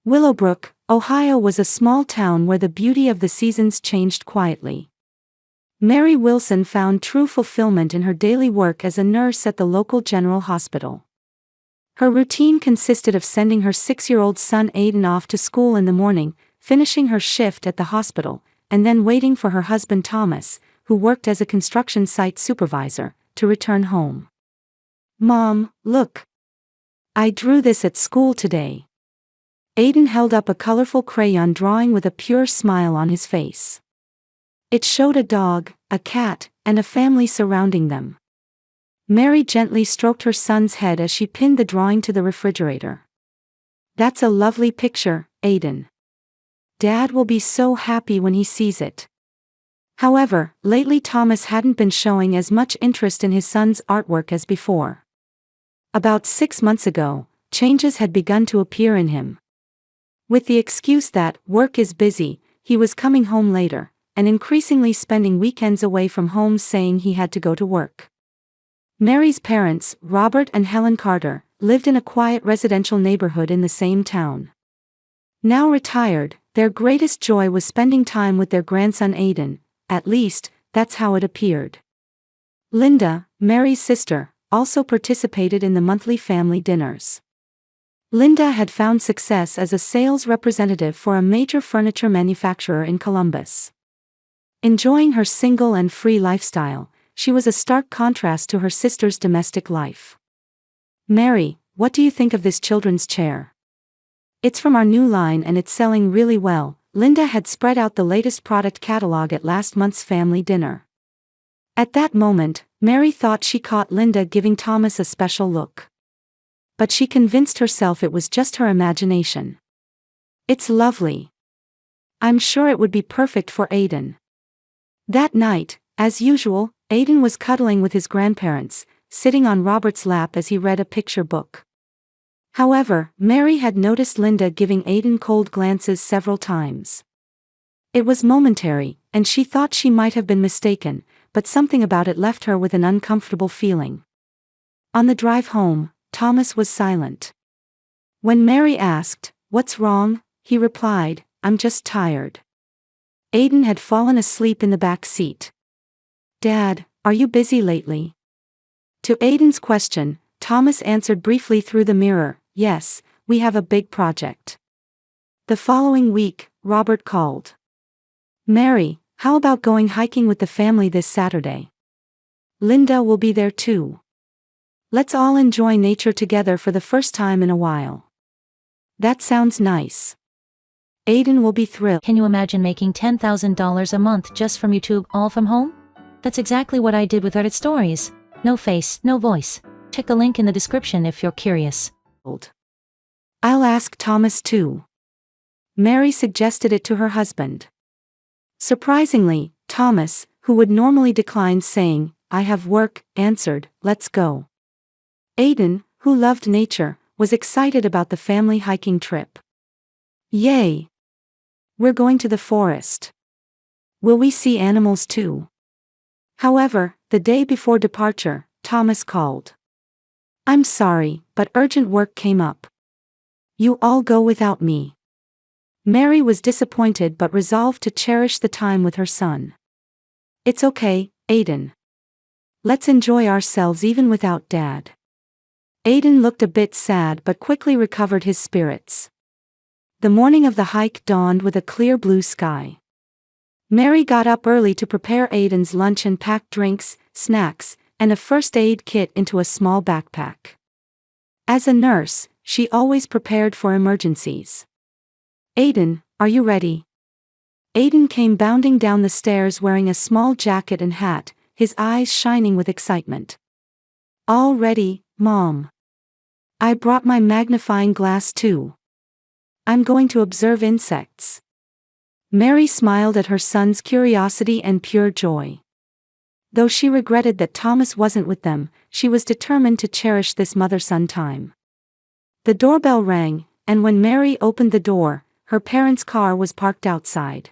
Willowbrook, Ohio was a small town where the beauty of the seasons changed quietly. Mary Wilson found true fulfillment in her daily work as a nurse at the local general hospital. Her routine consisted of sending her 6-year-old son Aiden off to school in the morning, finishing her shift at the hospital, and then waiting for her husband Thomas, who worked as a construction site supervisor, to return home. "Mom, look. I drew this at school today." Aiden held up a colorful crayon drawing with a pure smile on his face. It showed a dog, a cat, and a family surrounding them. Mary gently stroked her son's head as she pinned the drawing to the refrigerator. "That's a lovely picture, Aiden. Dad will be so happy when he sees it." However, lately Thomas hadn't been showing as much interest in his son's artwork as before. About 6 months ago, changes had begun to appear in him. With the excuse that work is busy, he was coming home later, and increasingly spending weekends away from home, saying he had to go to work. Mary's parents, Robert and Helen Carter, lived in a quiet residential neighborhood in the same town. Now retired, their greatest joy was spending time with their grandson Aiden, at least, that's how it appeared. Linda, Mary's sister, also participated in the monthly family dinners. Linda had found success as a sales representative for a major furniture manufacturer in Columbus. Enjoying her single and free lifestyle, she was a stark contrast to her sister's domestic life. "Mary, what do you think of this children's chair? It's from our new line and it's selling really well." Linda had spread out the latest product catalog at last month's family dinner. At that moment, Mary thought she caught Linda giving Thomas a special look. But she convinced herself it was just her imagination. "It's lovely. I'm sure it would be perfect for Aiden." That night, as usual, Aiden was cuddling with his grandparents, sitting on Robert's lap as he read a picture book. However, Mary had noticed Linda giving Aiden cold glances several times. It was momentary, and she thought she might have been mistaken, but something about it left her with an uncomfortable feeling. On the drive home, Thomas was silent. When Mary asked, "What's wrong?" he replied, "I'm just tired." Aiden had fallen asleep in the back seat. "Dad, are you busy lately?" To Aiden's question, Thomas answered briefly through the mirror, "Yes, we have a big project." The following week, Robert called. "Mary, how about going hiking with the family this Saturday? Linda will be there too. Let's all enjoy nature together for the first time in a while." "That sounds nice. Aiden will be thrilled." Can you imagine making $10,000 a month just from YouTube, all from home? That's exactly what I did with Reddit Stories. No face, no voice. Check the link in the description if you're curious. "I'll ask Thomas too." Mary suggested it to her husband. Surprisingly, Thomas, who would normally decline saying, "I have work," answered, "Let's go." Aiden, who loved nature, was excited about the family hiking trip. "Yay! We're going to the forest. Will we see animals too?" However, the day before departure, Thomas called. "I'm sorry, but urgent work came up. You all go without me." Mary was disappointed but resolved to cherish the time with her son. "It's okay, Aiden. Let's enjoy ourselves even without Dad." Aiden looked a bit sad but quickly recovered his spirits. The morning of the hike dawned with a clear blue sky. Mary got up early to prepare Aiden's lunch and packed drinks, snacks, and a first aid kit into a small backpack. As a nurse, she always prepared for emergencies. "Aiden, are you ready?" Aiden came bounding down the stairs wearing a small jacket and hat, his eyes shining with excitement. "All ready, Mom. I brought my magnifying glass too. I'm going to observe insects." Mary smiled at her son's curiosity and pure joy. Though she regretted that Thomas wasn't with them, she was determined to cherish this mother-son time. The doorbell rang, and when Mary opened the door, her parents' car was parked outside.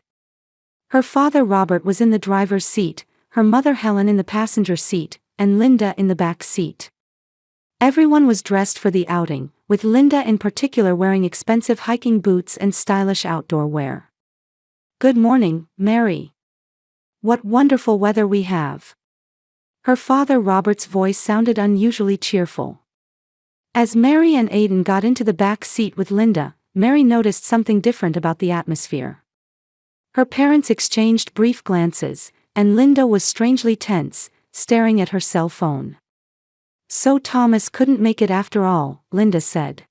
Her father Robert was in the driver's seat, her mother Helen in the passenger seat, and Linda in the back seat. Everyone was dressed for the outing, with Linda in particular wearing expensive hiking boots and stylish outdoor wear. "Good morning, Mary. What wonderful weather we have." Her father Robert's voice sounded unusually cheerful. As Mary and Aidan got into the back seat with Linda, Mary noticed something different about the atmosphere. Her parents exchanged brief glances, and Linda was strangely tense, staring at her cell phone. "So Thomas couldn't make it after all," Linda said.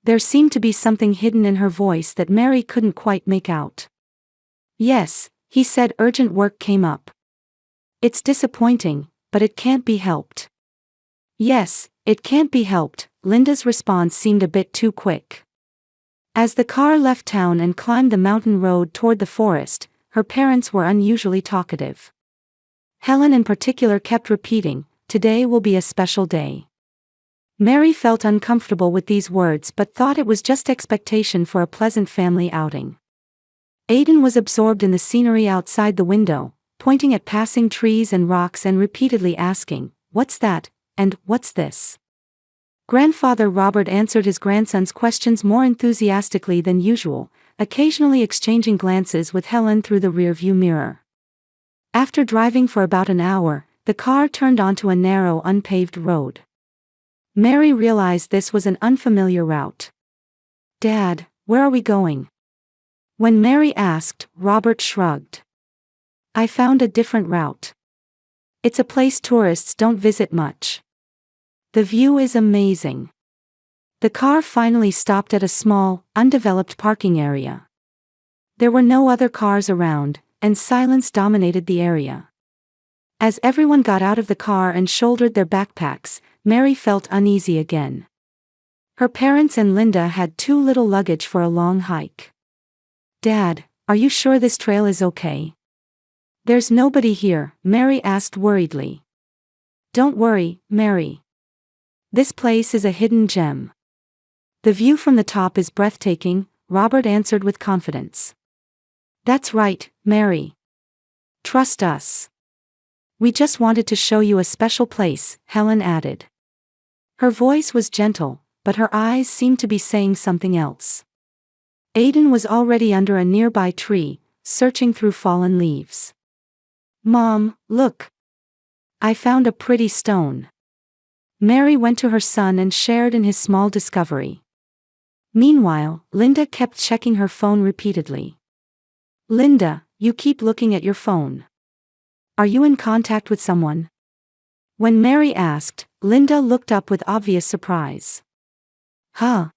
There seemed to be something hidden in her voice that Mary couldn't quite make out. "Yes," he said, "urgent work came up. It's disappointing, but it can't be helped." "Yes, it can't be helped," Linda's response seemed a bit too quick. As the car left town and climbed the mountain road toward the forest, her parents were unusually talkative. Helen in particular kept repeating, "Today will be a special day." Mary felt uncomfortable with these words but thought it was just expectation for a pleasant family outing. Aidan was absorbed in the scenery outside the window, pointing at passing trees and rocks and repeatedly asking, "What's that?" and "What's this?" Grandfather Robert answered his grandson's questions more enthusiastically than usual, occasionally exchanging glances with Helen through the rearview mirror. After driving for about an hour, the car turned onto a narrow unpaved road. Mary realized this was an unfamiliar route. "Dad, where are we going?" When Mary asked, Robert shrugged. "I found a different route. It's a place tourists don't visit much. The view is amazing." The car finally stopped at a small, undeveloped parking area. There were no other cars around, and silence dominated the area. As everyone got out of the car and shouldered their backpacks, Mary felt uneasy again. Her parents and Linda had too little luggage for a long hike. "Dad, are you sure this trail is okay?" "There's nobody here," Mary asked worriedly. "Don't worry, Mary. This place is a hidden gem. The view from the top is breathtaking," Robert answered with confidence. "That's right, Mary. Trust us. We just wanted to show you a special place," Helen added. Her voice was gentle, but her eyes seemed to be saying something else. Aidan was already under a nearby tree, searching through fallen leaves. "Mom, look. I found a pretty stone." Mary went to her son and shared in his small discovery. Meanwhile, Linda kept checking her phone repeatedly. "Linda, you keep looking at your phone. Are you in contact with someone?" When Mary asked, Linda looked up with obvious surprise. "Huh?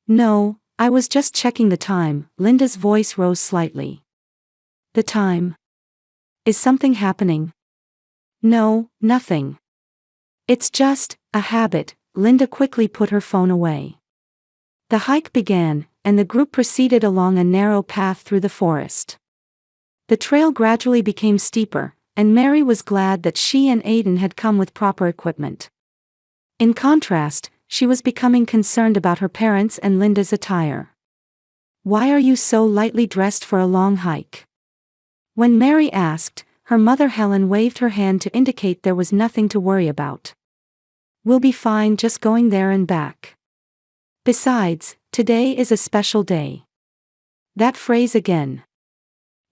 No, I was just checking the time." Linda's voice rose slightly. "The time? Is something happening?" "No, nothing. It's just a habit." Linda quickly put her phone away. The hike began, and the group proceeded along a narrow path through the forest. The trail gradually became steeper, and Mary was glad that she and Aidan had come with proper equipment. In contrast, she was becoming concerned about her parents and Linda's attire. "Why are you so lightly dressed for a long hike?" When Mary asked, her mother Helen waved her hand to indicate there was nothing to worry about. "We'll be fine just going there and back. Besides, today is a special day." That phrase again.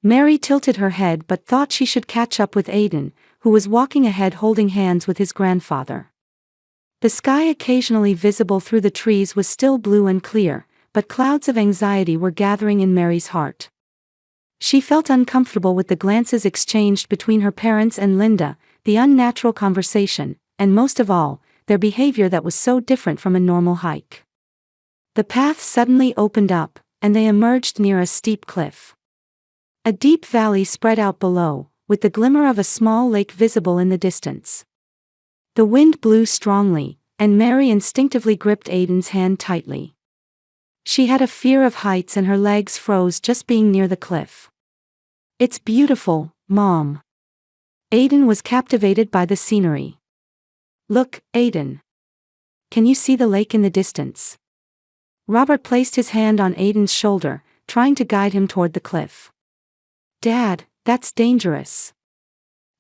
Mary tilted her head but thought she should catch up with Aidan, who was walking ahead holding hands with his grandfather. The sky occasionally visible through the trees was still blue and clear, but clouds of anxiety were gathering in Mary's heart. She felt uncomfortable with the glances exchanged between her parents and Linda, the unnatural conversation, and most of all, their behavior that was so different from a normal hike. The path suddenly opened up, and they emerged near a steep cliff. A deep valley spread out below, with the glimmer of a small lake visible in the distance. The wind blew strongly, and Mary instinctively gripped Aidan's hand tightly. She had a fear of heights and her legs froze just being near the cliff. "It's beautiful, Mom." Aidan was captivated by the scenery. "Look, Aidan. Can you see the lake in the distance?" Robert placed his hand on Aidan's shoulder, trying to guide him toward the cliff. "Dad, that's dangerous.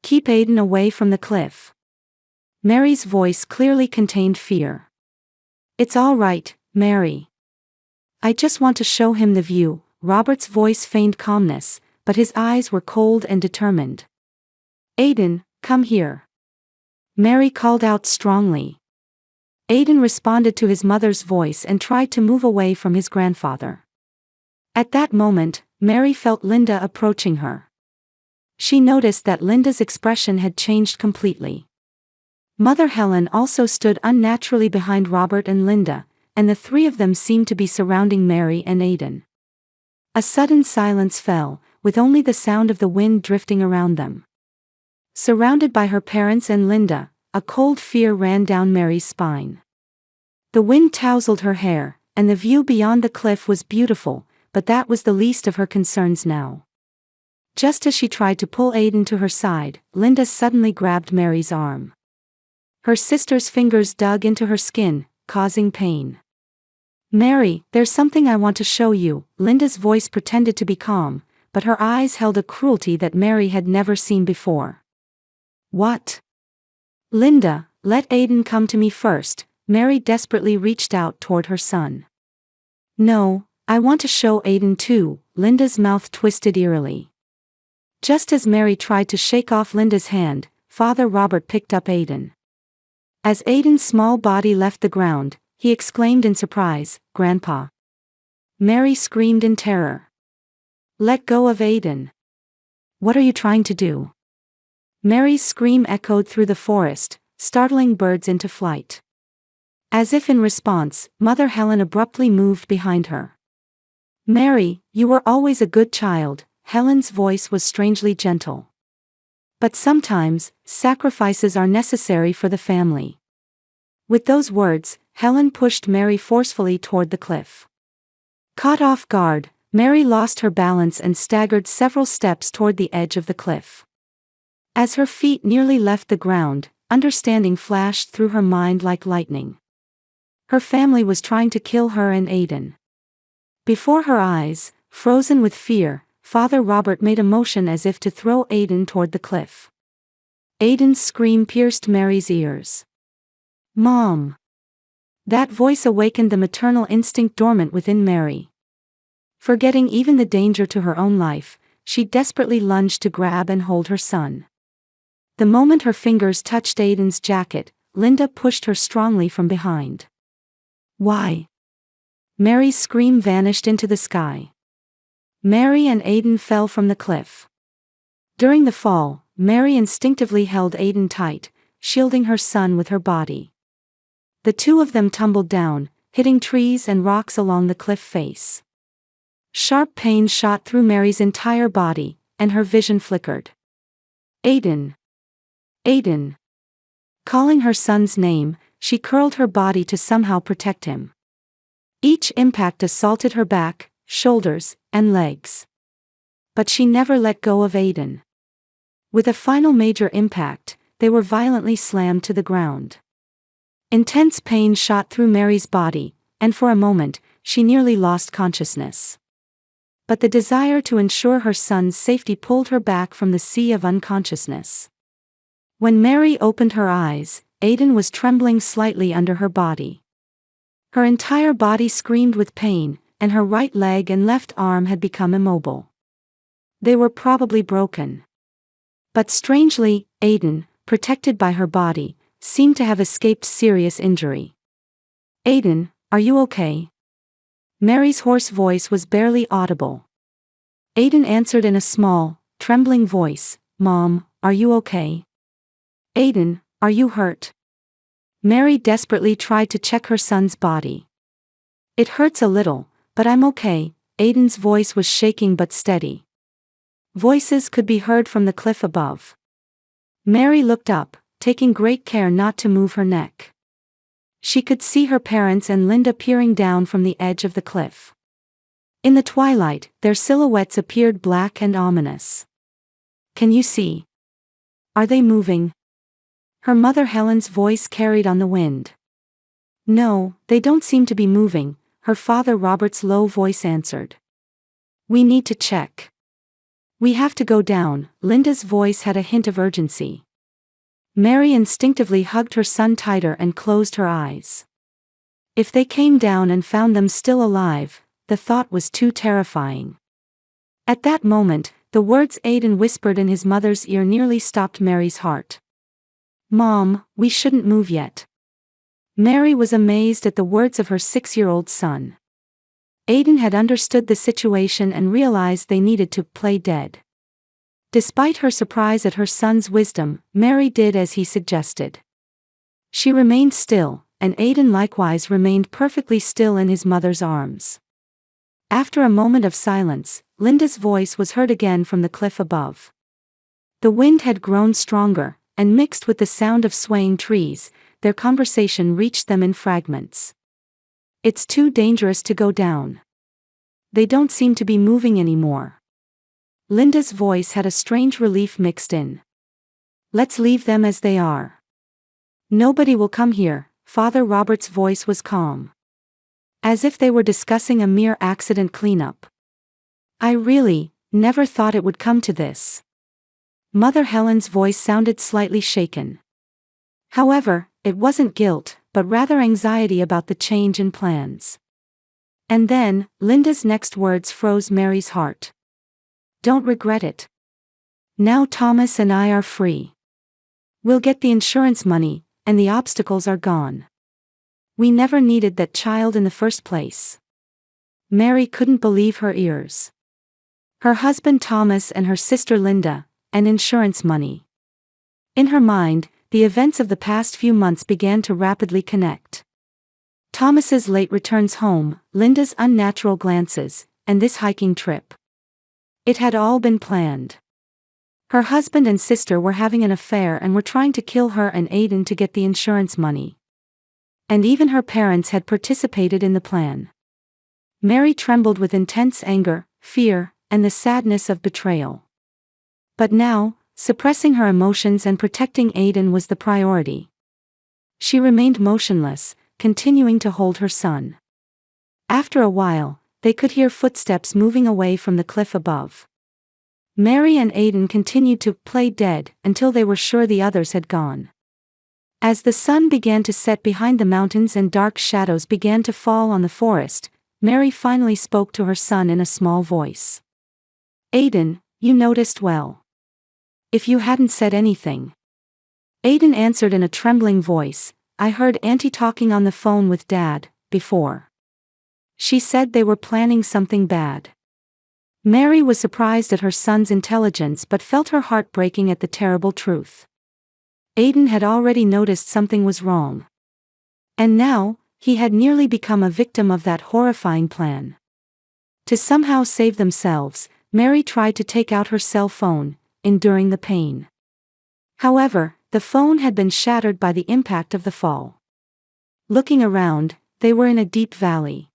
Keep Aidan away from the cliff." Mary's voice clearly contained fear. "It's all right, Mary. I just want to show him the view." Robert's voice feigned calmness, but his eyes were cold and determined. "Aiden, come here." Mary called out strongly. Aiden responded to his mother's voice and tried to move away from his grandfather. At that moment, Mary felt Linda approaching her. She noticed that Linda's expression had changed completely. Mother Helen also stood unnaturally behind Robert and Linda, and the three of them seemed to be surrounding Mary and Aiden. A sudden silence fell, with only the sound of the wind drifting around them. Surrounded by her parents and Linda, a cold fear ran down Mary's spine. The wind tousled her hair, and the view beyond the cliff was beautiful, but that was the least of her concerns now. Just as she tried to pull Aiden to her side, Linda suddenly grabbed Mary's arm. Her sister's fingers dug into her skin, causing pain. "Mary, there's something I want to show you." Linda's voice pretended to be calm, but her eyes held a cruelty that Mary had never seen before. "What?" "Linda, let Aiden come to me first." Mary desperately reached out toward her son. "No, I want to show Aiden too." Linda's mouth twisted eerily. Just as Mary tried to shake off Linda's hand, Father Robert picked up Aiden. As Aiden's small body left the ground, he exclaimed in surprise, "Grandpa." Mary screamed in terror. "Let go of Aiden. What are you trying to do?" Mary's scream echoed through the forest, startling birds into flight. As if in response, Mother Helen abruptly moved behind her. "Mary, you were always a good child." Helen's voice was strangely gentle. "But sometimes, sacrifices are necessary for the family." With those words, Helen pushed Mary forcefully toward the cliff. Caught off guard, Mary lost her balance and staggered several steps toward the edge of the cliff. As her feet nearly left the ground, understanding flashed through her mind like lightning. Her family was trying to kill her and Aiden. Before her eyes, frozen with fear, Father Robert made a motion as if to throw Aiden toward the cliff. Aiden's scream pierced Mary's ears. "Mom!" That voice awakened the maternal instinct dormant within Mary. Forgetting even the danger to her own life, she desperately lunged to grab and hold her son. The moment her fingers touched Aiden's jacket, Linda pushed her strongly from behind. "Why?" Mary's scream vanished into the sky. Mary and Aiden fell from the cliff. During the fall, Mary instinctively held Aiden tight, shielding her son with her body. The two of them tumbled down, hitting trees and rocks along the cliff face. Sharp pain shot through Mary's entire body, and her vision flickered. "Aiden! Aiden!" Calling her son's name, she curled her body to somehow protect him. Each impact assaulted her back, shoulders, and legs. But she never let go of Aiden. With a final major impact, they were violently slammed to the ground. Intense pain shot through Mary's body, and for a moment, she nearly lost consciousness. But the desire to ensure her son's safety pulled her back from the sea of unconsciousness. When Mary opened her eyes, Aiden was trembling slightly under her body. Her entire body screamed with pain, and her right leg and left arm had become immobile. They were probably broken. But strangely, Aiden, protected by her body, seemed to have escaped serious injury. "Aiden, are you okay?" Mary's hoarse voice was barely audible. Aiden answered in a small, trembling voice, "Mom, are you okay?" "Aiden, are you hurt?" Mary desperately tried to check her son's body. "It hurts a little, but I'm okay." Aiden's voice was shaking but steady. Voices could be heard from the cliff above. Mary looked up, taking great care not to move her neck. She could see her parents and Linda peering down from the edge of the cliff. In the twilight, their silhouettes appeared black and ominous. "Can you see? Are they moving?" Her mother Helen's voice carried on the wind. "No, they don't seem to be moving," her father Robert's low voice answered. "We need to check. We have to go down." Linda's voice had a hint of urgency. Mary instinctively hugged her son tighter and closed her eyes. If they came down and found them still alive, the thought was too terrifying. At that moment, the words Aiden whispered in his mother's ear nearly stopped Mary's heart. "Mom, we shouldn't move yet." Mary was amazed at the words of her 6-year-old son. Aiden had understood the situation and realized they needed to play dead. Despite her surprise at her son's wisdom, Mary did as he suggested. She remained still, and Aiden likewise remained perfectly still in his mother's arms. After a moment of silence, Linda's voice was heard again from the cliff above. The wind had grown stronger, and mixed with the sound of swaying trees, their conversation reached them in fragments. "It's too dangerous to go down. They don't seem to be moving anymore." Linda's voice had a strange relief mixed in. "Let's leave them as they are. Nobody will come here." Father Robert's voice was calm, as if they were discussing a mere accident cleanup. "I really never thought it would come to this." Mother Helen's voice sounded slightly shaken. However, it wasn't guilt, but rather anxiety about the change in plans. And then, Linda's next words froze Mary's heart. "Don't regret it. Now Thomas and I are free. We'll get the insurance money, and the obstacles are gone. We never needed that child in the first place." Mary couldn't believe her ears. Her husband Thomas and her sister Linda, and insurance money. In her mind, the events of the past few months began to rapidly connect. Thomas's late returns home, Linda's unnatural glances, and this hiking trip. It had all been planned. Her husband and sister were having an affair and were trying to kill her and Aiden to get the insurance money. And even her parents had participated in the plan. Mary trembled with intense anger, fear, and the sadness of betrayal. But now, suppressing her emotions and protecting Aiden was the priority. She remained motionless, continuing to hold her son. After a while, they could hear footsteps moving away from the cliff above. Mary and Aiden continued to play dead until they were sure the others had gone. As the sun began to set behind the mountains and dark shadows began to fall on the forest, Mary finally spoke to her son in a small voice. "Aiden, you noticed well. If you hadn't said anything." Aiden answered in a trembling voice, "I heard Auntie talking on the phone with Dad, before. She said they were planning something bad." Mary was surprised at her son's intelligence but felt her heart breaking at the terrible truth. Aiden had already noticed something was wrong. And now, he had nearly become a victim of that horrifying plan. To somehow save themselves, Mary tried to take out her cell phone, enduring the pain. However, the phone had been shattered by the impact of the fall. Looking around, they were in a deep valley.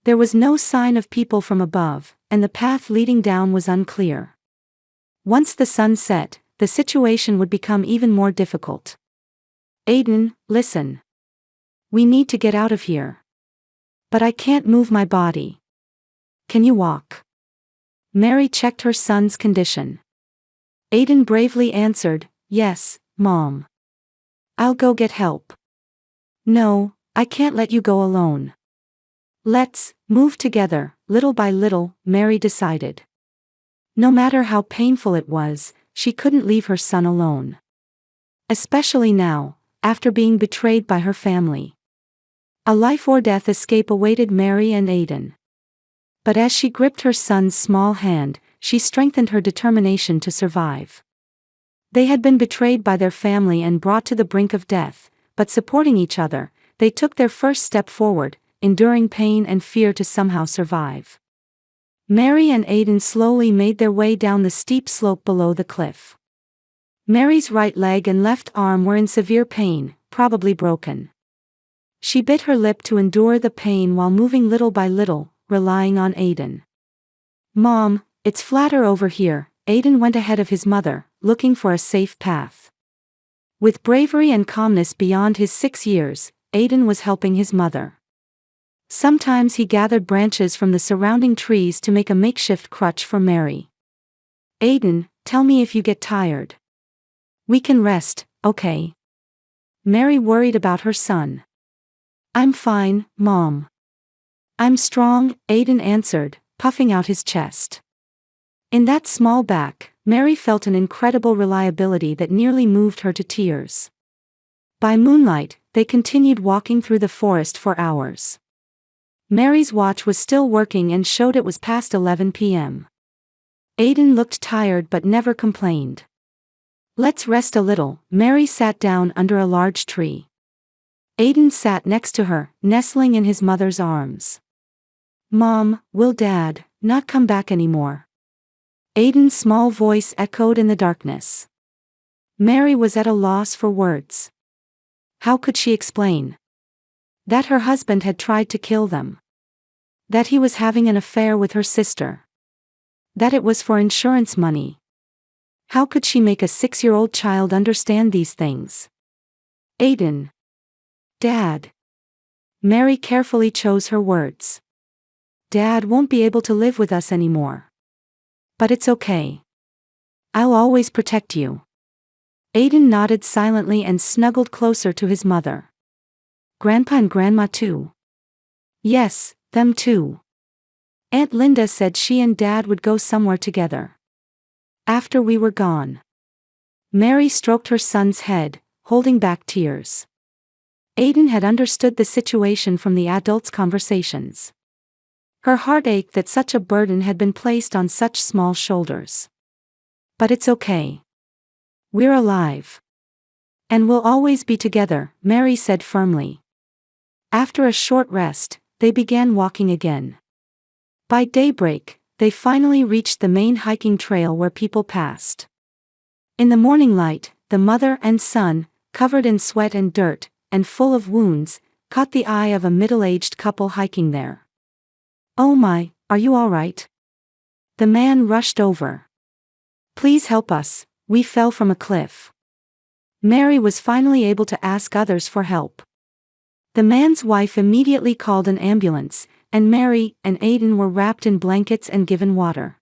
There was no sign of people from above, and the path leading down was unclear. Once the sun set, the situation would become even more difficult. "Aiden, listen. We need to get out of here. But I can't move my body. Can you walk?" Mary checked her son's condition. Aiden bravely answered, "Yes, Mom. I'll go get help." "No, I can't let you go alone. Let's move together." Little by little, Mary decided. No matter how painful it was, she couldn't leave her son alone. Especially now, after being betrayed by her family. A life-or-death escape awaited Mary and Aiden. But as she gripped her son's small hand, she strengthened her determination to survive. They had been betrayed by their family and brought to the brink of death, but supporting each other, they took their first step forward, enduring pain and fear to somehow survive. Mary and Aiden slowly made their way down the steep slope below the cliff. Mary's right leg and left arm were in severe pain, probably broken. She bit her lip to endure the pain while moving little by little, relying on Aiden. "Mom, it's flatter over here." Aiden went ahead of his mother, looking for a safe path. With bravery and calmness beyond his 6 years, Aiden was helping his mother. Sometimes he gathered branches from the surrounding trees to make a makeshift crutch for Mary. "Aiden, tell me if you get tired. We can rest," okay? Mary worried about her son. I'm fine, Mom. I'm strong, Aiden answered, puffing out his chest. In that small back, Mary felt an incredible reliability that nearly moved her to tears. By moonlight, they continued walking through the forest for hours. Mary's watch was still working and showed it was past 11 p.m. Aiden looked tired but never complained. Let's rest a little, Mary sat down under a large tree. Aiden sat next to her, nestling in his mother's arms. Mom, will Dad not come back anymore? Aiden's small voice echoed in the darkness. Mary was at a loss for words. How could she explain? That her husband had tried to kill them. That he was having an affair with her sister. That it was for insurance money. How could she make a 6-year-old child understand these things? Aiden. Dad. Mary carefully chose her words. Dad won't be able to live with us anymore. But it's okay. I'll always protect you. Aiden nodded silently and snuggled closer to his mother. Grandpa and Grandma too? Yes, them too. Aunt Linda said she and Dad would go somewhere together. After we were gone. Mary stroked her son's head, holding back tears. Aiden had understood the situation from the adults' conversations. Her heart ached that such a burden had been placed on such small shoulders. But it's okay. We're alive. And we'll always be together, Mary said firmly. After a short rest, they began walking again. By daybreak, they finally reached the main hiking trail where people passed. In the morning light, the mother and son, covered in sweat and dirt, and full of wounds, caught the eye of a middle-aged couple hiking there. Oh my, are you all right? The man rushed over. Please help us, we fell from a cliff. Mary was finally able to ask others for help. The man's wife immediately called an ambulance, and Mary and Aiden were wrapped in blankets and given water.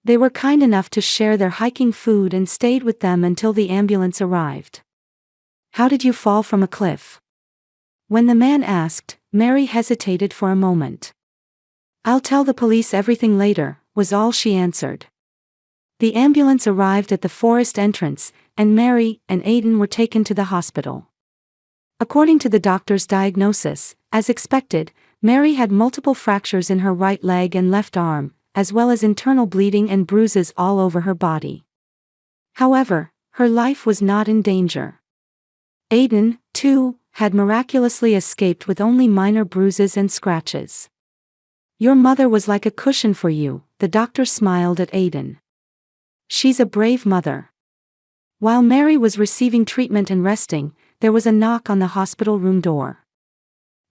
They were kind enough to share their hiking food and stayed with them until the ambulance arrived. How did you fall from a cliff? When the man asked, Mary hesitated for a moment. I'll tell the police everything later, was all she answered. The ambulance arrived at the forest entrance, and Mary and Aiden were taken to the hospital. According to the doctor's diagnosis, as expected, Mary had multiple fractures in her right leg and left arm, as well as internal bleeding and bruises all over her body. However, her life was not in danger. Aiden, too, had miraculously escaped with only minor bruises and scratches. Your mother was like a cushion for you, the doctor smiled at Aiden. She's a brave mother. While Mary was receiving treatment and resting, there was a knock on the hospital room door.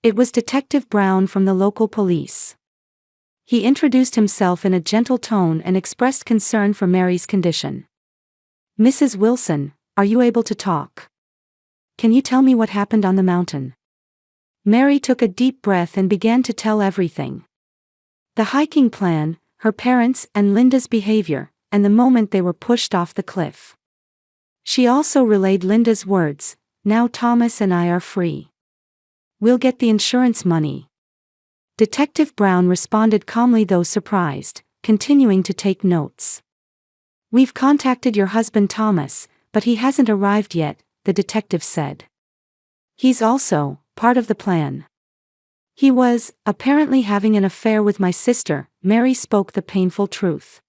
It was Detective Brown from the local police. He introduced himself in a gentle tone and expressed concern for Mary's condition. Mrs. Wilson, are you able to talk? Can you tell me what happened on the mountain? Mary took a deep breath and began to tell everything. The hiking plan, her parents and Linda's behavior, and the moment they were pushed off the cliff. She also relayed Linda's words, now Thomas and I are free. We'll get the insurance money. Detective Brown responded calmly though surprised, continuing to take notes. We've contacted your husband Thomas, but he hasn't arrived yet, the detective said. He's also part of the plan. He was, apparently having an affair with my sister, Mary spoke the painful truth.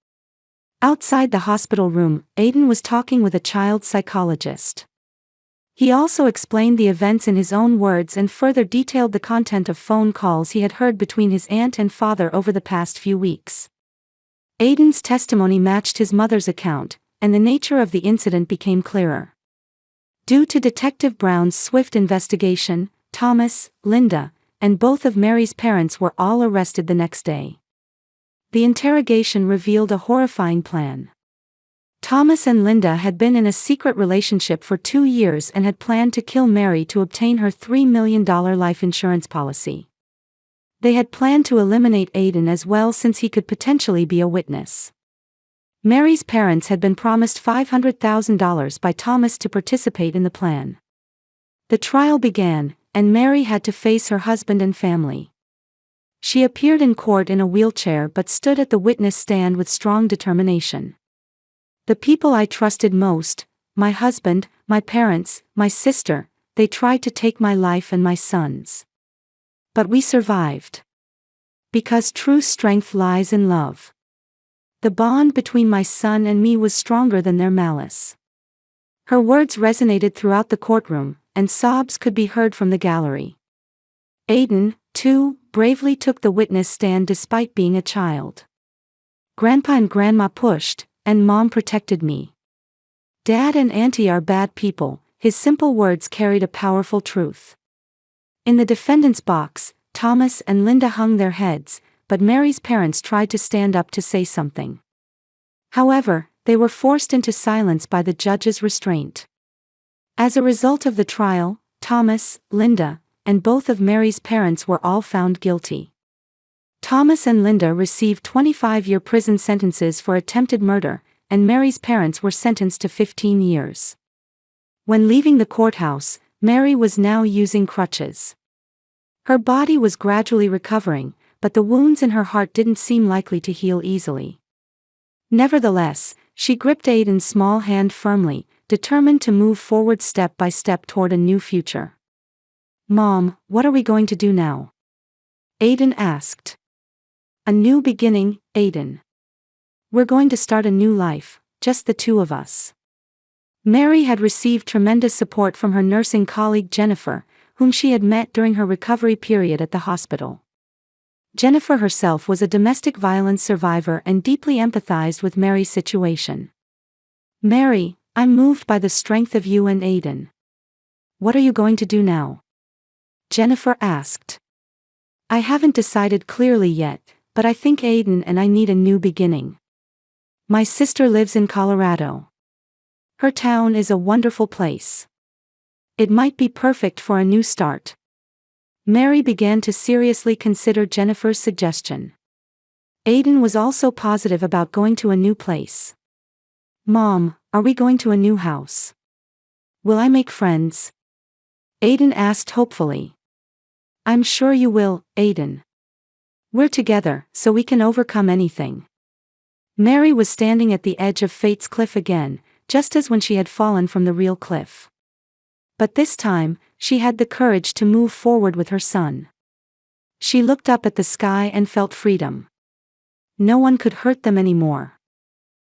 Outside the hospital room, Aiden was talking with a child psychologist. He also explained the events in his own words and further detailed the content of phone calls he had heard between his aunt and father over the past few weeks. Aiden's testimony matched his mother's account, and the nature of the incident became clearer. Due to Detective Brown's swift investigation, Thomas, Linda, and both of Mary's parents were all arrested the next day. The interrogation revealed a horrifying plan. Thomas and Linda had been in a secret relationship for 2 years and had planned to kill Mary to obtain her $3 million life insurance policy. They had planned to eliminate Aiden as well since he could potentially be a witness. Mary's parents had been promised $500,000 by Thomas to participate in the plan. The trial began, and Mary had to face her husband and family. She appeared in court in a wheelchair but stood at the witness stand with strong determination. "The people I trusted most, my husband, my parents, my sister, they tried to take my life and my son's. But we survived. Because true strength lies in love. The bond between my son and me was stronger than their malice." Her words resonated throughout the courtroom, and sobs could be heard from the gallery. Aiden, too, bravely took the witness stand despite being a child. "Grandpa and Grandma pushed, and Mom protected me. Dad and Auntie are bad people," his simple words carried a powerful truth. In the defendant's box, Thomas and Linda hung their heads, but Mary's parents tried to stand up to say something. However, they were forced into silence by the judge's restraint. As a result of the trial, Thomas, Linda, and both of Mary's parents were all found guilty. Thomas and Linda received 25-year prison sentences for attempted murder, and Mary's parents were sentenced to 15 years. When leaving the courthouse, Mary was now using crutches. Her body was gradually recovering, but the wounds in her heart didn't seem likely to heal easily. Nevertheless, she gripped Aiden's small hand firmly, determined to move forward step by step toward a new future. "Mom, what are we going to do now?" Aiden asked. "A new beginning, Aiden. We're going to start a new life, just the two of us." Mary had received tremendous support from her nursing colleague Jennifer, whom she had met during her recovery period at the hospital. Jennifer herself was a domestic violence survivor and deeply empathized with Mary's situation. "Mary, I'm moved by the strength of you and Aiden. What are you going to do now?" Jennifer asked. "I haven't decided clearly yet, but I think Aiden and I need a new beginning. My sister lives in Colorado. Her town is a wonderful place. It might be perfect for a new start." Mary began to seriously consider Jennifer's suggestion. Aiden was also positive about going to a new place. "Mom, are we going to a new house? Will I make friends?" Aiden asked hopefully. "I'm sure you will, Aiden. We're together, so we can overcome anything." Mary was standing at the edge of fate's cliff again, just as when she had fallen from the real cliff. But this time, she had the courage to move forward with her son. She looked up at the sky and felt freedom. No one could hurt them anymore.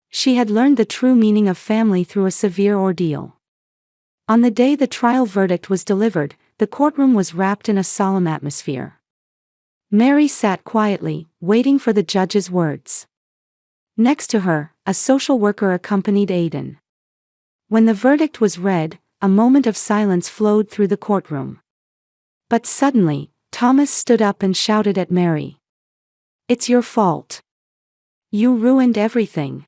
She had learned the true meaning of family through a severe ordeal. On the day the trial verdict was delivered, the courtroom was wrapped in a solemn atmosphere. Mary sat quietly, waiting for the judge's words. Next to her, a social worker accompanied Aiden. When the verdict was read, a moment of silence flowed through the courtroom. But suddenly, Thomas stood up and shouted at Mary. "It's your fault. You ruined everything."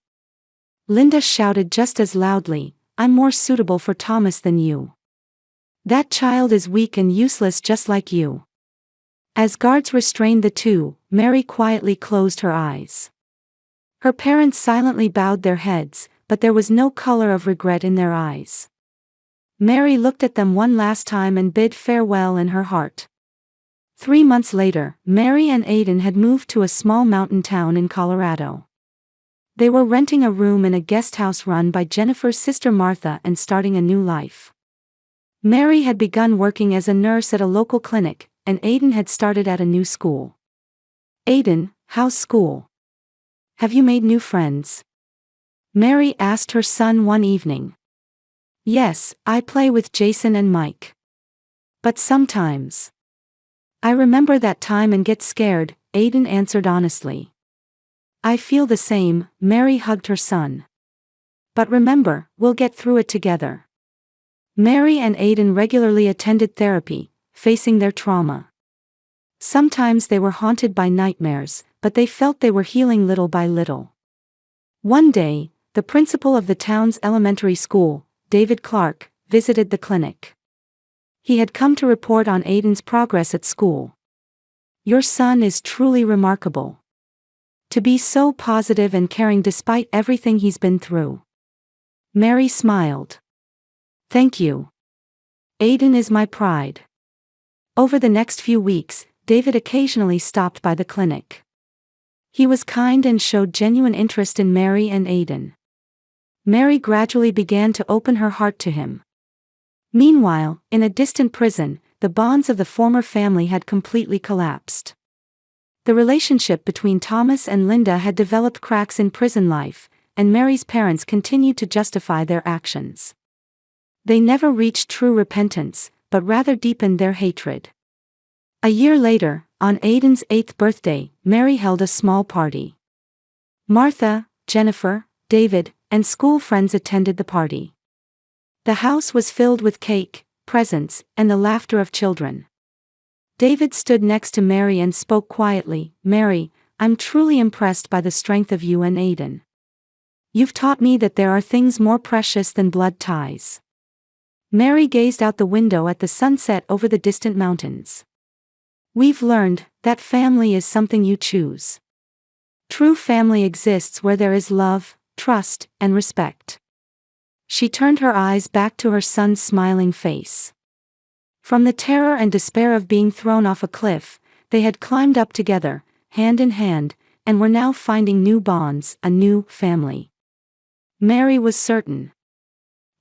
Linda shouted just as loudly, "I'm more suitable for Thomas than you. That child is weak and useless just like you." As guards restrained the two, Mary quietly closed her eyes. Her parents silently bowed their heads, but there was no color of regret in their eyes. Mary looked at them one last time and bid farewell in her heart. 3 months later, Mary and Aiden had moved to a small mountain town in Colorado. They were renting a room in a guest house run by Jennifer's sister Martha and starting a new life. Mary had begun working as a nurse at a local clinic, and Aiden had started at a new school. "Aiden, how's school? Have you made new friends?" Mary asked her son one evening. "Yes, I play with Jason and Mike. But sometimes I remember that time and get scared," Aiden answered honestly. "I feel the same," Mary hugged her son. "But remember, we'll get through it together." Mary and Aiden regularly attended therapy, facing their trauma. Sometimes they were haunted by nightmares, but they felt they were healing little by little. One day, the principal of the town's elementary school, David Clark, visited the clinic. He had come to report on Aiden's progress at school. "Your son is truly remarkable. To be so positive and caring despite everything he's been through. Mary smiled. Thank you. Aiden is my pride. Over the next few weeks, David occasionally stopped by the clinic. He was kind and showed genuine interest in Mary and Aiden. Mary gradually began to open her heart to him. Meanwhile, in a distant prison, the bonds of the former family had completely collapsed. The relationship between Thomas and Linda had developed cracks in prison life, and Mary's parents continued to justify their actions. They never reached true repentance, but rather deepened their hatred. A year later, on Aiden's 8th birthday, Mary held a small party. Martha, Jennifer, David, and school friends attended the party. The house was filled with cake, presents, and the laughter of children. David stood next to Mary and spoke quietly. Mary, I'm truly impressed by the strength of you and Aiden. You've taught me that there are things more precious than blood ties. Mary gazed out the window at the sunset over the distant mountains. We've learned that family is something you choose. True family exists where there is love, trust, and respect. She turned her eyes back to her son's smiling face. From the terror and despair of being thrown off a cliff, they had climbed up together, hand in hand, and were now finding new bonds, a new family. Mary was certain.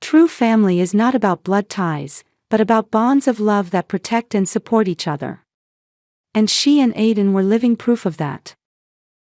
True family is not about blood ties, but about bonds of love that protect and support each other. And she and Aiden were living proof of that.